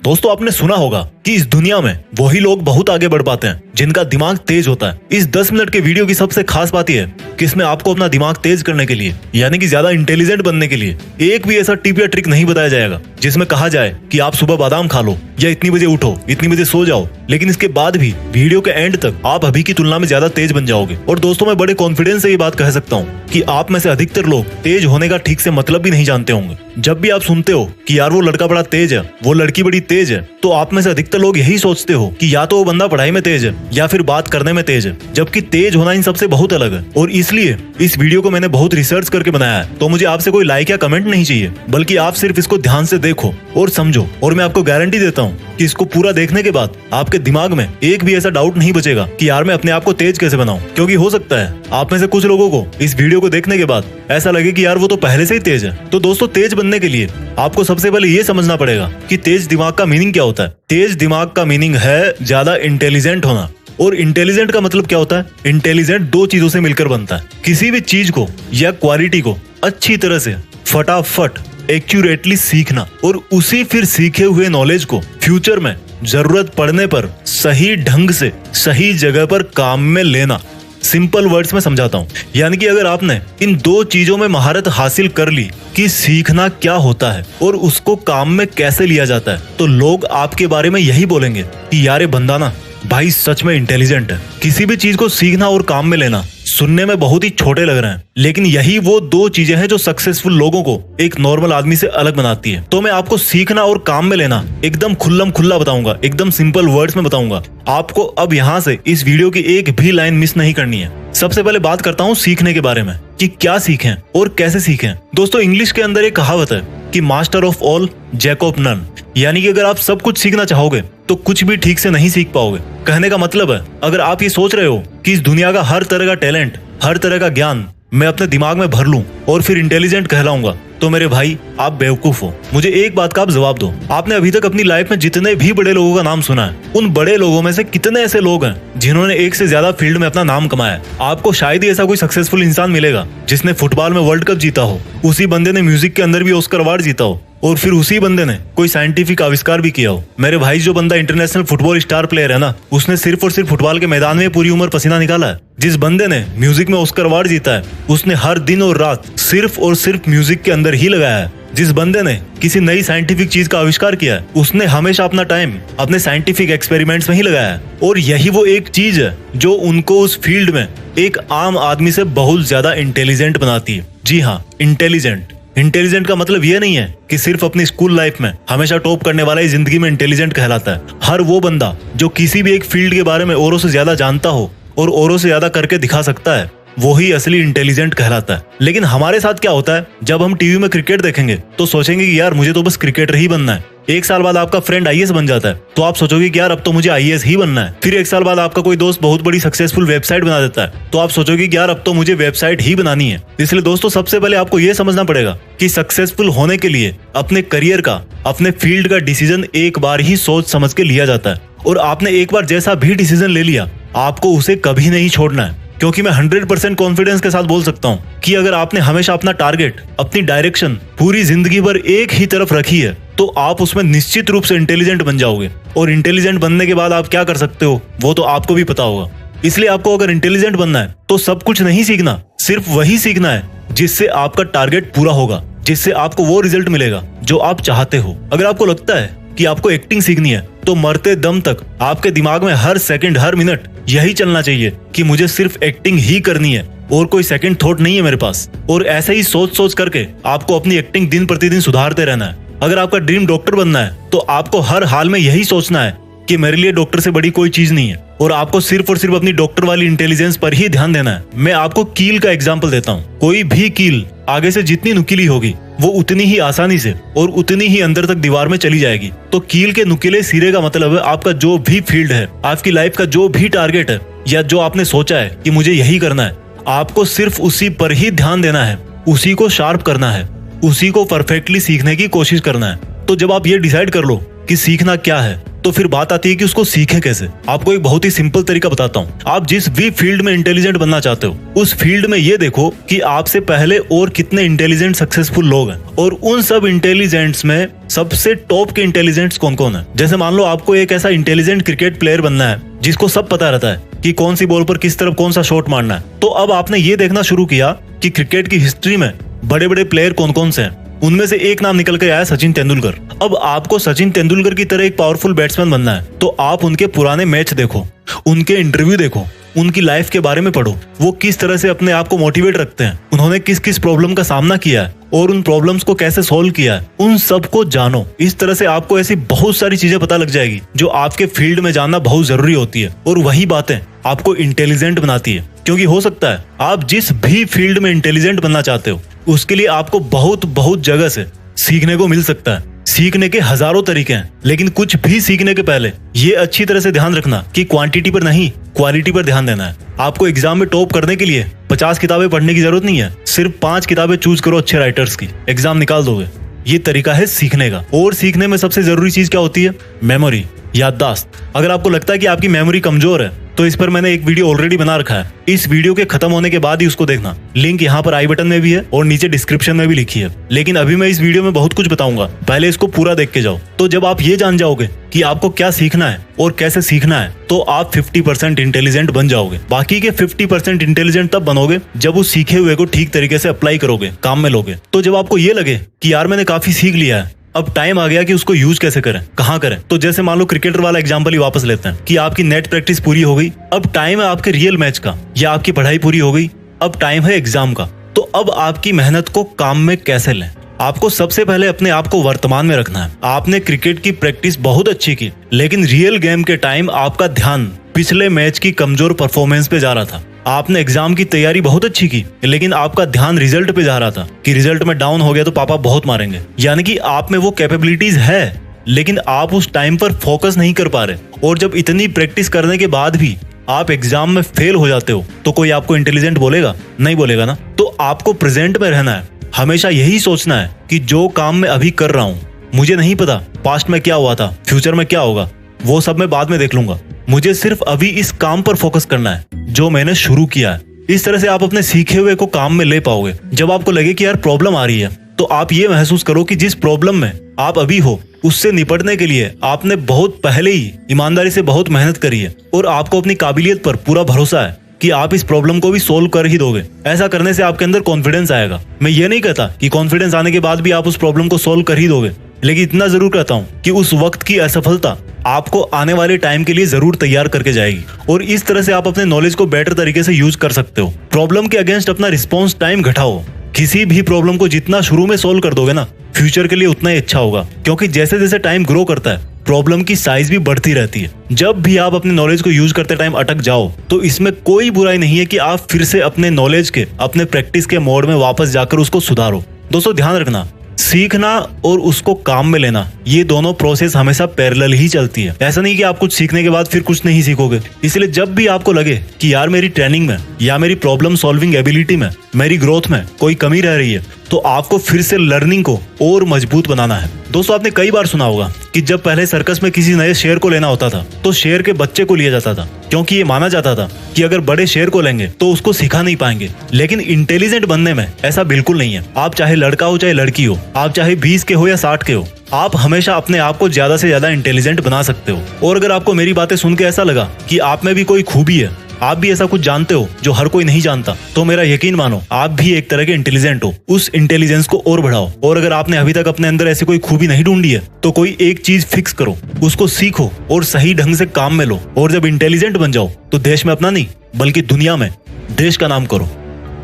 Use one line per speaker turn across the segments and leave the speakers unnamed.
दोस्तों आपने सुना होगा कि इस दुनिया में वही लोग बहुत आगे बढ़ पाते हैं जिनका दिमाग तेज होता है। इस 10 मिनट के वीडियो की सबसे खास बात यह है कि इसमें आपको अपना दिमाग तेज करने के लिए यानी कि ज्यादा इंटेलिजेंट बनने के लिए एक भी ऐसा टिप या ट्रिक नहीं बताया जाएगा जिसमें कहा जाए कि आप सुबह बादाम खा लो या इतनी बजे उठो, इतनी बजे सो जाओ। लेकिन इसके बाद भी वीडियो के एंड तक आप अभी की तुलना में ज्यादा तेज बन जाओगे। और दोस्तों मैं बड़े कॉन्फिडेंस से ये बात कह सकता हूँ कि आप में से अधिकतर लोग तेज होने का ठीक से मतलब भी नहीं जानते होंगे। जब भी आप सुनते हो कि यार वो लड़का बड़ा तेज है, वो लड़की बड़ी तेज है, तो आप में से अधिकतर लोग यही सोचते हो कि या तो वो बंदा पढ़ाई में तेज है या फिर बात करने में तेज है, जबकि तेज होना इन सबसे बहुत अलग है। और इसलिए इस वीडियो को मैंने बहुत रिसर्च करके बनाया है। तो मुझे आपसे कोई लाइक या कमेंट नहीं चाहिए, बल्कि आप सिर्फ इसको ध्यान से देखो और समझो। और मैं आपको गारंटी देता हूँ कि इसको पूरा देखने के बाद आपके दिमाग में एक भी ऐसा डाउट नहीं बचेगा कि यार मैं अपने आप को तेज कैसे बनाऊं। क्योंकि हो सकता है आप में से कुछ लोगों को इस वीडियो को देखने के बाद ऐसा लगे कि यार वो तो पहले से ही तेज है। तो दोस्तों तेज बनने के लिए आपको सबसे पहले ये समझना पड़ेगा कि तेज दिमाग का मीनिंग क्या होता है। तेज दिमाग का मीनिंग है ज्यादा इंटेलिजेंट होना। और इंटेलिजेंट का मतलब क्या होता है? इंटेलिजेंट दो चीजों से मिलकर बनता है। किसी भी चीज को या क्वालिटी को अच्छी तरह से फटाफट एक्यूरेटली सीखना और उसी फिर सीखे हुए नॉलेज को फ्यूचर में जरूरत पड़ने पर सही ढंग से सही जगह पर काम में लेना। सिंपल वर्ड्स में समझाता हूँ, यानी कि अगर आपने इन दो चीजों में महारत हासिल कर ली कि सीखना क्या होता है और उसको काम में कैसे लिया जाता है, तो लोग आपके बारे में यही बोलेंगे कि यार ये बंदा ना भाई सच में इंटेलिजेंट है। किसी भी चीज को सीखना और काम में लेना सुनने में बहुत ही छोटे लग रहे हैं, लेकिन यही वो दो चीजें हैं जो सक्सेसफुल लोगों को एक नॉर्मल आदमी से अलग बनाती है। तो मैं आपको सीखना और काम में लेना एकदम खुल्लम खुल्ला बताऊंगा, एकदम सिंपल वर्ड्स में बताऊंगा। आपको अब यहाँ से इस वीडियो की एक भी लाइन मिस नहीं करनी है। सबसे पहले बात करता हूँ सीखने के बारे में कि क्या सीखें और कैसे सीखें। दोस्तों इंग्लिश के अंदर एक कहावत है कि master of all jack of none, यानी कि अगर आप सब कुछ सीखना चाहोगे तो कुछ भी ठीक से नहीं सीख पाओगे। कहने का मतलब है अगर आप ये सोच रहे हो कि इस दुनिया का हर तरह का टैलेंट, हर तरह का ज्ञान मैं अपने दिमाग में भर लूं और फिर इंटेलिजेंट कहलाऊंगा, तो मेरे भाई आप बेवकूफ हो। मुझे एक बात का आप जवाब दो, आपने अभी तक अपनी लाइफ में जितने भी बड़े लोगों का नाम सुना है, उन बड़े लोगों में से कितने ऐसे लोग हैं जिन्होंने एक से ज्यादा फील्ड में अपना नाम कमाया है? आपको शायद ही ऐसा कोई सक्सेसफुल इंसान मिलेगा जिसने फुटबॉल में वर्ल्ड कप जीता हो, उसी बंदे ने म्यूजिक के अंदर भी ऑस्कर अवार्ड जीता हो, और फिर उसी बंदे ने कोई साइंटिफिक आविष्कार भी किया हो। मेरे भाई जो बंदा इंटरनेशनल फुटबॉल स्टार प्लेयर है ना, उसने सिर्फ और सिर्फ फुटबॉल के मैदान में पूरी उम्र पसीना निकाला है। जिस बंदे ने म्यूजिक में ऑस्कर अवार्ड जीता है, उसने हर दिन और रात सिर्फ और सिर्फ म्यूजिक के अंदर ही लगाया है। जिस बंदे ने किसी नई साइंटिफिक चीज का आविष्कार किया है, उसने हमेशा अपना टाइम अपने साइंटिफिक एक्सपेरिमेंट्स में ही लगाया है। और यही वो एक चीज है जो उनको उस फील्ड में एक आम आदमी से बहुत ज्यादा इंटेलिजेंट बनाती है। जी हाँ, इंटेलिजेंट। इंटेलिजेंट का मतलब ये नहीं है कि सिर्फ अपनी स्कूल लाइफ में हमेशा टॉप करने वाला ही जिंदगी में इंटेलिजेंट कहलाता है। हर वो बंदा जो किसी भी एक फील्ड के बारे में औरों से ज्यादा जानता हो और औरों से ज्यादा करके दिखा सकता है, वो ही असली इंटेलिजेंट कहलाता है। लेकिन हमारे साथ क्या होता है, जब हम टीवी में क्रिकेट देखेंगे तो सोचेंगे कि यार मुझे तो बस क्रिकेटर ही बनना है। एक साल बाद आपका फ्रेंड आईएएस बन जाता है तो आप सोचोगे कि यार अब तो मुझे आईएएस ही बनना है। फिर एक साल बाद आपका कोई दोस्त बहुत बड़ी सक्सेसफुल वेबसाइट बना देता है तो आप सोचोगे कि यार अब तो मुझे वेबसाइट ही बनानी है। इसलिए दोस्तों सबसे पहले आपको यह समझना पड़ेगा कि सक्सेसफुल होने के लिए अपने करियर का, अपने फील्ड का डिसीजन एक बार ही सोच समझ के लिया जाता है। और आपने एक बार जैसा भी डिसीजन ले लिया, आपको उसे कभी नहीं छोड़ना है। क्योंकि मैं 100% कॉन्फिडेंस के साथ बोल सकता हूँ कि अगर आपने हमेशा अपना टारगेट, अपनी डायरेक्शन पूरी जिंदगी भर एक ही तरफ रखी है, तो आप उसमें निश्चित रूप से इंटेलिजेंट बन जाओगे। और इंटेलिजेंट बनने के बाद आप क्या कर सकते हो वो तो आपको भी पता होगा। इसलिए आपको अगर इंटेलिजेंट बनना है तो सब कुछ नहीं सीखना, सिर्फ वही सीखना है जिससे आपका टारगेट पूरा होगा, जिससे आपको वो रिजल्ट मिलेगा जो आप चाहते हो। अगर आपको लगता है कि आपको एक्टिंग सीखनी है तो मरते दम तक आपके दिमाग में हर सेकंड, हर मिनट यही चलना चाहिए कि मुझे सिर्फ एक्टिंग ही करनी है और कोई सेकंड थॉट नहीं है मेरे पास। और ऐसे ही सोच सोच करके आपको अपनी एक्टिंग दिन प्रतिदिन सुधारते रहना है। अगर आपका ड्रीम डॉक्टर बनना है तो आपको हर हाल में यही सोचना है कि मेरे लिए डॉक्टर से बड़ी कोई चीज नहीं है, और आपको सिर्फ और सिर्फ अपनी डॉक्टर वाली इंटेलिजेंस पर ही ध्यान देना है। मैं आपको कील का एग्जांपल देता हूँ। कोई भी कील आगे से जितनी नुकीली होगी वो उतनी ही आसानी से और उतनी ही अंदर तक दीवार में चली जाएगी। तो कील के नुकीले सिरे का मतलब है आपका जो भी फील्ड है, आपकी लाइफ का जो भी टारगेट है, या जो आपने सोचा है कि मुझे यही करना है, आपको सिर्फ उसी पर ही ध्यान देना है, उसी को शार्प करना है, उसी को परफेक्टली सीखने की कोशिश करना है। तो जब आप ये डिसाइड कर लो कि सीखना क्या है तो फिर बात आती है कि उसको सीखें कैसे। आपको एक बहुत ही सिंपल तरीका बताता हूँ। आप जिस भी फील्ड में इंटेलिजेंट बनना चाहते हो, उस फील्ड में ये देखो कि आपसे पहले और कितने इंटेलिजेंट सक्सेसफुल लोग हैं, और उन सब इंटेलिजेंट्स में सबसे टॉप के इंटेलिजेंट्स कौन कौन है। जैसे मान लो आपको एक ऐसा इंटेलिजेंट क्रिकेट प्लेयर बनना है जिसको सब पता रहता है कि कौन सी बॉल पर किस तरफ कौन सा शॉट मारना है। तो अब आपने ये देखना शुरू किया कि क्रिकेट की हिस्ट्री में बड़े बड़े प्लेयर कौन कौन से हैं। उनमें से एक नाम निकल कर आया सचिन तेंदुलकर। अब आपको सचिन तेंदुलकर की तरह एक पावरफुल बैट्समैन बनना है, तो आप उनके पुराने मैच देखो, उनके इंटरव्यू देखो, उनकी लाइफ के बारे में पढ़ो, वो किस तरह से अपने आप को मोटिवेट रखते हैं, उन्होंने किस किस प्रॉब्लम का सामना किया है और उन प्रॉब्लम्स को कैसे सॉल्व किया है, उन सब को जानो। इस तरह से आपको ऐसी बहुत सारी चीजें पता लग जाएगी जो आपके फील्ड में जानना बहुत जरूरी होती है, और वही बातें आपको इंटेलिजेंट बनाती है। क्योंकि हो सकता है आप जिस भी फील्ड में इंटेलिजेंट बनना चाहते हो, उसके लिए आपको बहुत जगह से सीखने को मिल सकता है। सीखने के हजारों तरीके हैं, लेकिन कुछ भी सीखने के पहले ये अच्छी तरह से ध्यान रखना कि क्वांटिटी पर नहीं, क्वालिटी पर ध्यान देना है। आपको एग्जाम में टॉप करने के लिए 50 किताबें पढ़ने की जरूरत नहीं है, सिर्फ 5 किताबें चूज करो अच्छे राइटर्स की, एग्जाम निकाल दोगे। ये तरीका है सीखने का। और सीखने में सबसे जरूरी चीज क्या होती है? मेमोरी, याददाश्त। अगर आपको लगता है कि आपकी मेमोरी कमजोर है, तो इस पर मैंने एक वीडियो ऑलरेडी बना रखा है। इस वीडियो के खत्म होने के बाद ही उसको देखना। लिंक यहाँ पर आई बटन में भी है और नीचे डिस्क्रिप्शन में भी लिखी है। लेकिन अभी मैं इस वीडियो में बहुत कुछ बताऊंगा, पहले इसको पूरा देख के जाओ। तो जब आप ये जान जाओगे कि आपको क्या सीखना है और कैसे सीखना है, तो आप 50% इंटेलिजेंट बन जाओगे। बाकी के 50% इंटेलिजेंट तब बनोगे जब उस सीखे हुए को ठीक तरीके से अप्लाई करोगे, काम में लोगे। तो जब आपको ये लगे कि यार मैंने काफी सीख लिया है, अब टाइम आ गया कि उसको यूज कैसे करें, कहाँ करें। तो जैसे मान लो क्रिकेटर वाला एग्जांपल ही वापस लेते हैं कि आपकी नेट प्रैक्टिस पूरी हो गई, अब टाइम है आपके रियल मैच का, या आपकी पढ़ाई पूरी हो गई, अब टाइम है एग्जाम का। तो अब आपकी मेहनत को काम में कैसे लें? आपको सबसे पहले अपने आप को वर्तमान में रखना है। आपने क्रिकेट की प्रैक्टिस बहुत अच्छी की, लेकिन रियल गेम के टाइम आपका ध्यान पिछले मैच की कमजोर परफॉर्मेंस पे जा रहा था। आपने एग्जाम की तैयारी बहुत अच्छी की, लेकिन आपका ध्यान रिजल्ट पे जा रहा था कि रिजल्ट में डाउन हो गया तो पापा बहुत मारेंगे। यानी कि आप में वो कैपेबिलिटीज है, लेकिन आप उस टाइम पर फोकस नहीं कर पा रहे। और जब इतनी प्रैक्टिस करने के बाद भी आप एग्जाम में फेल हो जाते हो, तो कोई आपको इंटेलिजेंट बोलेगा? नहीं बोलेगा ना। तो आपको प्रेजेंट में रहना है, हमेशा यही सोचना है कि जो काम मैं अभी कर रहा हूँ, मुझे नहीं पता पास्ट में क्या हुआ था, फ्यूचर में क्या होगा, वो सब मैं बाद में देख लूंगा। मुझे सिर्फ अभी इस काम पर फोकस करना है जो मैंने शुरू किया है। इस तरह से आप अपने सीखे हुए को काम में ले पाओगे। जब आपको लगे कि यार प्रॉब्लम आ रही है, तो आप ये महसूस करो कि जिस प्रॉब्लम में आप अभी हो, उससे निपटने के लिए आपने बहुत पहले ही ईमानदारी से बहुत मेहनत करी है, और आपको अपनी काबिलियत पर पूरा भरोसा है कि आप इस प्रॉब्लम को भी सोल्व कर ही दोगे। ऐसा करने से आपके अंदर कॉन्फिडेंस आएगा। मैं ये नहीं कहता कि कॉन्फिडेंस आने के बाद भी आप उस प्रॉब्लम को सोल्व कर ही दोगे, लेकिन इतना जरूर कहता हूँ कि उस वक्त की असफलता आपको आने वाले टाइम के लिए जरूर तैयार करके जाएगी। और इस तरह से आप अपने नॉलेज को बेटर तरीके से यूज कर सकते हो। प्रॉब्लम के अगेंस्ट अपना रिस्पॉन्स टाइम घटाओ। किसी भी प्रॉब्लम को जितना शुरू में सोल्व कर दोगे ना, फ्यूचर के लिए उतना ही अच्छा होगा। क्योंकि जैसे जैसे टाइम ग्रो करता है, प्रॉब्लम की साइज भी बढ़ती रहती है। जब भी आप अपने नॉलेज को यूज करते टाइम अटक जाओ, तो इसमें कोई बुराई नहीं है कि आप फिर से अपने नॉलेज के, अपने प्रैक्टिस के मोड में वापस जाकर उसको सुधारो। दोस्तों ध्यान रखना, सीखना और उसको काम में लेना, ये दोनों प्रोसेस हमेशा पैरेलल ही चलती है। ऐसा नहीं कि आप कुछ सीखने के बाद फिर कुछ नहीं सीखोगे। इसलिए जब भी आपको लगे कि यार मेरी ट्रेनिंग में या मेरी प्रॉब्लम सॉल्विंग एबिलिटी में, मेरी ग्रोथ में कोई कमी रह रही है, तो आपको फिर से लर्निंग को और मजबूत बनाना है। दोस्तों आपने कई बार सुना होगा कि जब पहले सर्कस में किसी नए शेर को लेना होता था, तो शेर के बच्चे को लिया जाता था, क्योंकि ये माना जाता था कि अगर बड़े शेर को लेंगे तो उसको सिखा नहीं पाएंगे। लेकिन इंटेलिजेंट बनने में ऐसा बिल्कुल नहीं है। आप चाहे लड़का हो चाहे लड़की हो, आप चाहे 20 के हो या 60 के हो, आप हमेशा अपने आप को ज्यादा से ज्यादा इंटेलिजेंट बना सकते हो। और अगर आपको मेरी बातें सुन के ऐसा लगा कि आप में भी कोई खूबी है, आप भी ऐसा कुछ जानते हो जो हर कोई नहीं जानता, तो मेरा यकीन मानो आप भी एक तरह के इंटेलिजेंट हो। उस इंटेलिजेंस को और बढ़ाओ। और अगर आपने अभी तक अपने अंदर ऐसी कोई खूबी नहीं ढूंढी है, तो कोई एक चीज फिक्स करो, उसको सीखो और सही ढंग से काम में लो। और जब इंटेलिजेंट बन जाओ, तो देश में अपना नहीं बल्कि दुनिया में देश का नाम करो।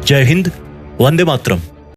जय हिंद, वंदे मातरम।